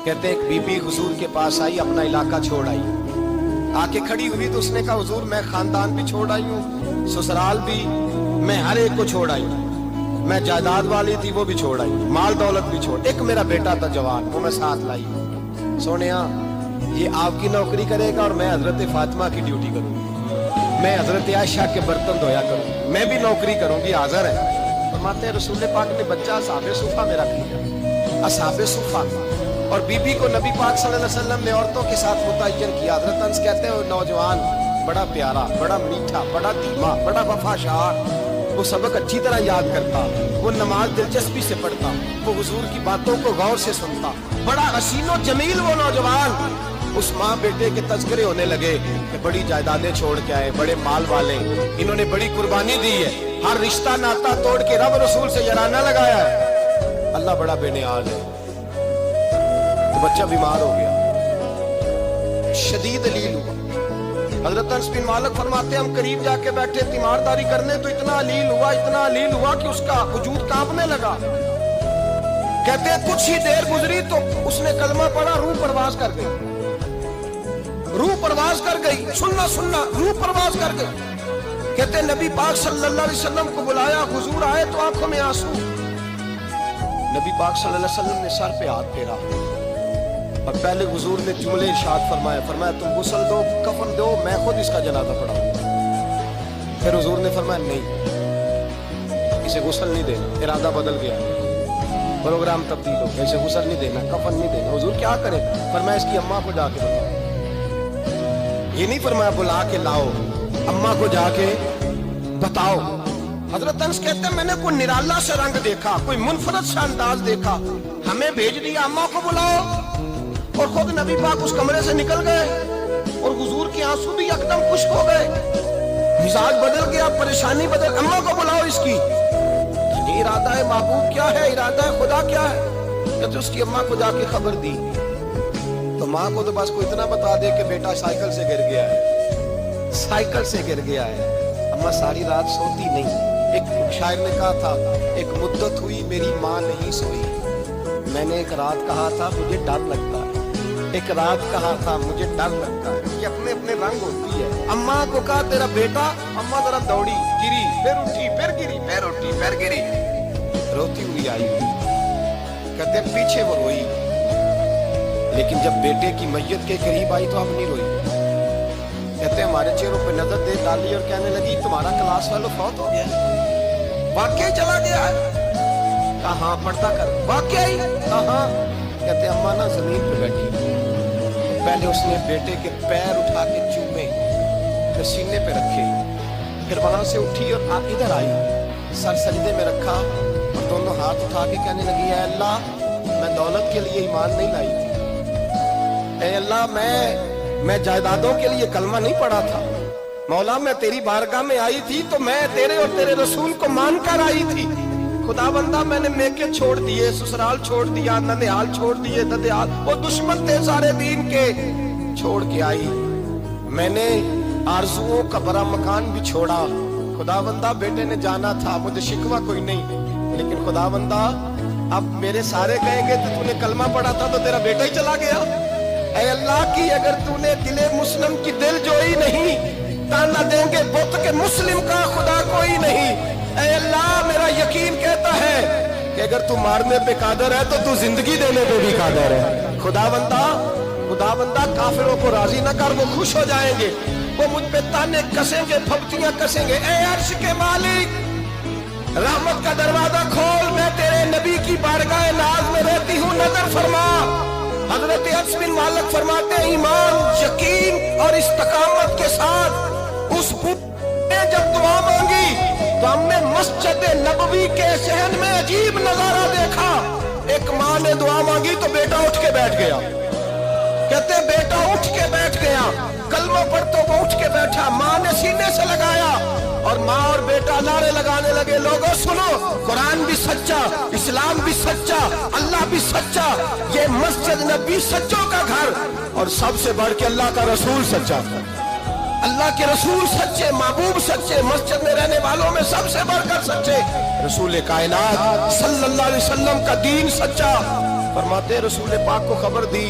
कहते एक बीबी हुजूर के पास आई, अपना इलाका छोड़ आई, आके खड़ी हुई तो उसने कहा हुजूर मैं खानदान भी छोड़ आई हूँ, ससुराल भी, मैं हर एक को छोड़ आई, मैं जायदाद वाली थी वो भी छोड़ आई, माल दौलत भी छोड़, एक मेरा बेटा था जवान वो मैं साथ लाई। सोनिया ये आपकी नौकरी करेगा और मैं हजरत फातिमा की ड्यूटी करूंगी, मैं हजरत आयशा के बर्तन धोया करूंगी, मैं भी नौकरी करूंगी। हाजिर है फरमाते हैं रसूल पाक ने बच्चा असहाबे सुफा में रख लिया, असहाबे सुफा, और बीबी को नबी पाक सल्लल्लाहु अलैहि वसल्लम ने औरतों के साथ मुतय्यन किया। हजरत अनस कहते हैं वो नौजवान बड़ा प्यारा, बड़ा मीठा, बड़ा धीमा, बड़ा वफाशार, वो सबक अच्छी तरह याद करता, वो नमाज दिलचस्पी से पढ़ता, वो हुजूर की बातों को गौर से सुनता, बड़ा हसीनो जमील वो नौजवान। उस माँ बेटे के तज़किरे होने लगे कि बड़ी जायदादें छोड़ के आए, बड़े माल वाले, इन्होंने बड़ी कुर्बानी दी है, हर रिश्ता नाता तोड़ के रब रसूल से यराना लगाया है, अल्लाह बड़ा बेनियाज है। तो बच्चा बीमार हो गया, शदीद अलील हुआ। हजरत अनस बिन मालिक फरमाते हम करीब जाके बैठे तीमारदारी करने तो इतना अलील हुआ कि उसका वजूद कांपने लगा। कहते कुछ ही देर गुजरी तो उसने कलमा पढ़ा, रूह परवाज कर गई, रूह परवाज कर गई, सुनना सुनना रूह परवाज कर गई। कहते नबी पाक सल्लल्लाहु अलैहि वसल्लम को बुलाया, हुजूर आए तो आंखों में आंसू। नबी पाक सल्लल्लाहु अलैहि वसल्लम ने सर पे हाथ फेरा और पहले हुजूर ने जुमले इरशाद फरमाया तुम गुस्ल दो, कफन दो, मैं खुद इसका जनाजा पढ़ाऊंगा। फिर हुजूर ने फरमाया नहीं, इसे गुस्ल नहीं देना, इरादा बदल गया, प्रोग्राम तब्दील हो गया, इसे गुस्ल नहीं देना, कफन नहीं देना। हुजूर क्या करें? फरमाया इसकी अम्मा को जाके बताओ, ये नहीं फरमाया बुला के लाओ, अम्मा को जाके बताओ। हजरत अनस कहते हैं मैंने कोई निराला सा रंग देखा, कोई मुनफरद सा अंदाज देखा, हमें भेज दिया अम्मा को बुलाओ, और खुद नबी पाक उस कमरे से निकल गए और हुजूर के आंसू भी एकदम खुश्क हो गए, मिजाज बदल गया, परेशानी बदल, अम्मा को बुलाओ इसकी। ये इरादा है महबूब क्या है, इरादा है खुदा क्या है? कहते उसकी अम्मा को जाके खबर दी तो माँ को तो बस को इतना बता दे कि बेटा साइकिल से गिर गया है, साइकिल से गिर गया है। अम्मा सारी रात सोती नहीं। एक शायर ने कहा था एक मुद्दत हुई मेरी माँ नहीं सोई, मैंने एक रात कहा था मुझे डर लगता है, एक रात कहा था मुझे डर लगता है। ये अपने अपने रंग होती है। अम्मा को कहा तेरा बेटा, अम्मा जरा दौड़ी, गिरी, फिर उठी, फिर गिरी, फिर उठी, फिर गिरी, रोती हुई आई। कहते पीछे वो रोई, लेकिन जब बेटे की मैयत के करीब आई तो अब नहीं रोई। कहते हमारे चेहरों पे नजर दे डाली और कहने लगी तुम्हारा क्लास वालों फौत हो गया, वाकई चला गया है। कहा पर्दा कर, वाकई कहा? कहते अम्मा ना जमीन पे बैठी, तो पहले उसने बेटे के पैर उठा के चूमे, फिर सीने पे रखे, फिर वहां से उठी और इधर आई, सर सजदे में रखा और दोनों हाथ उठा के कहने लगी ऐ अल्लाह मैं दौलत के लिए ईमान नहीं लाई थी, ऐ अल्लाह मैं जायदादों के लिए कलमा नहीं पढ़ा था, मौला मैं तेरी बारगाह में आई थी तो मैं तेरे और तेरे रसूल को मान कर आई थी। खुदा बंदा मैंने मेके छोड़ दिए, ससुराल छोड़ दिया, ननिहाल छोड़ दिए, ददियाल, वो दुश्मन थे सारे दीन के, छोड़ के आई। मैंने आरजुओं का बड़ा मकान भी छोड़ा। खुदा बंदा बेटे ने जाना था, मुझे शिकवा कोई नहीं, लेकिन खुदा बंदा अब मेरे सारे कहेंगे तो तूने कलमा पढ़ा था तो तेरा बेटा ही चला गया। ऐ अल्लाह की अगर तूने दिले मुस्लिम की दिल जोई नहीं, ताना देंगे बुत के मुस्लिम का खुदा कोई नहीं। ऐ अल्लाह मेरा यकीन कहता है कि अगर तू मारने पे कादर है तो तू जिंदगी देने पे भी कादर है। खुदा बंदा काफिरों को राजी न कर, वो खुश हो जाएंगे, वो मुझ पे ताने कसेंगे, फब्तियां कसेंगे। ऐ अर्श के मालिक रहमत का दरवाजा खोल, मैं तेरे नबी की बारगाह नाज में रहती हूँ, नजर फरमा। हजरत अनस बिन मालिक फरमाते हैं ईमान, यकीन और इस्तकामत के साथ उस ने जब दुआ मांगी तो हमने मस्जिद नबवी के सहन में अजीब नजारा देखा। एक माँ ने दुआ मांगी तो बेटा उठ के बैठ गया। कहते बेटा उठ के बैठ गया, कलमा पढ़ तो वो उठ के बैठा, माँ ने सीने से लगाया और माँ और बेटा नारे लगाने लगे लोगों सुनो, कुरान भी सच्चा, इस्लाम भी सच्चा, अल्लाह भी सच्चा, ये मस्जिद नबी सच्चों का घर, और सबसे बढ़ के अल्लाह का रसूल सच्चा, अल्लाह के रसूल सच्चे, महबूब सच्चे, मस्जिद में रहने वालों में सबसे बढ़कर सच्चे रसूल कायनात सल्लल्लाहु अलैहि वसल्लम का दीन सच्चा। फरमाते रसूल पाक को खबर दी